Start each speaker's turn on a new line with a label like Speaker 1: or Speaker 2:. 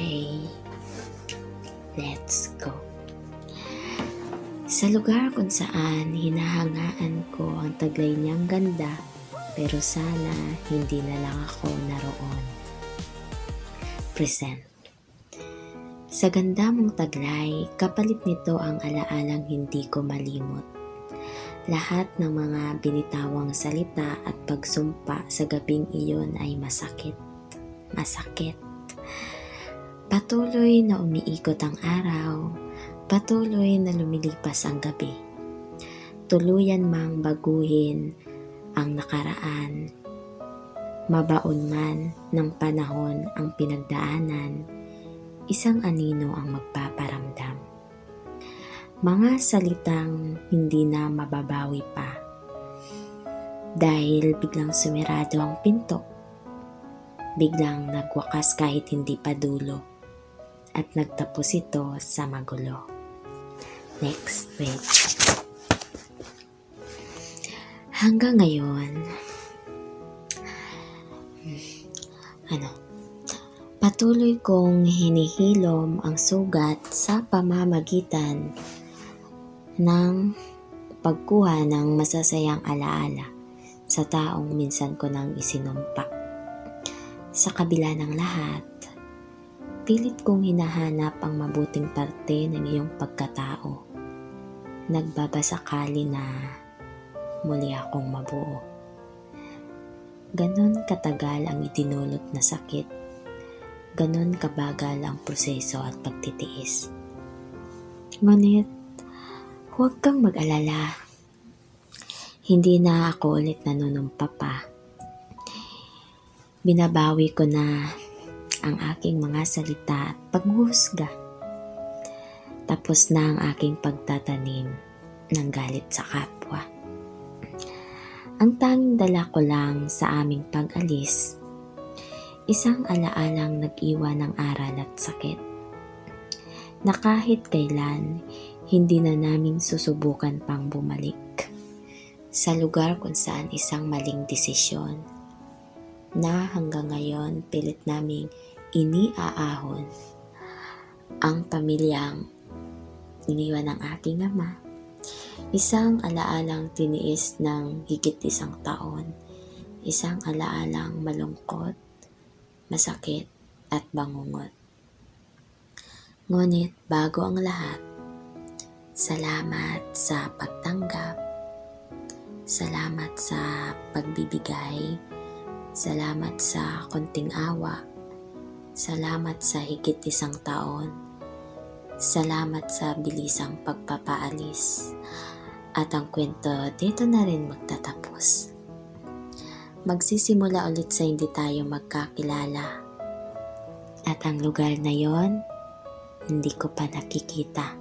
Speaker 1: Okay, let's go. Sa lugar kung saan hinahangaan ko ang taglay niyang ganda, pero sana hindi na lang ako naroon. Present. Sa ganda mong taglay, kapalit nito ang alaalang hindi ko malimot. Lahat ng mga binitawang salita at pagsumpa sa gabing iyon ay masakit. Masakit. Patuloy na umiikot ang araw, patuloy na lumilipas ang gabi. Tuluyan mang baguhin ang nakaraan, mabaon man ng panahon ang pinagdaanan, isang anino ang magpaparamdam. Mga salitang hindi na mababawi pa dahil biglang sumirado ang pinto, biglang nagwakas kahit hindi pa dulo, at nagtapos ito sa magulo. Next, wait. Hanggang ngayon, patuloy kong hinihilom ang sugat sa pamamagitan ng pagkuha ng masasayang alaala sa taong minsan ko nang isinumpa. Sa kabila ng lahat, pilit kong hinahanap ang mabuting parte ng iyong pagkatao. Nagbabasakali na muli akong mabuo. Ganon katagal ang idinulot na sakit. Ganon kabagal ang proseso at pagtitiis. Ngunit, huwag kang mag-alala. Hindi na ako ulit nanunumpa pa. Binabawi ko na ang aking mga salita at paghuhusga. Tapos na ang aking pagtatanim ng galit sa kapwa. Ang tanging dala ko lang sa aming pag-alis, isang alaalang nag-iwan ng aral at sakit, na kahit kailan hindi na naming susubukan pang bumalik sa lugar kung saan isang maling desisyon na hanggang ngayon pilit naming iniaahon ang pamilyang iniwan ng aking ama. Isang alaalang tiniis ng higit 1 taon. Isang alaalang malungkot, masakit at bangungot. Ngunit bago ang lahat, salamat sa pagtanggap, salamat sa pagbibigay, salamat sa konting awa, salamat sa higit 1 taon, salamat sa bilisang pagpapaalis. At ang kwento dito na rin magtatapos. Magsisimula ulit sa hindi tayo magkakilala. At ang lugar na yon, hindi ko pa nakikita.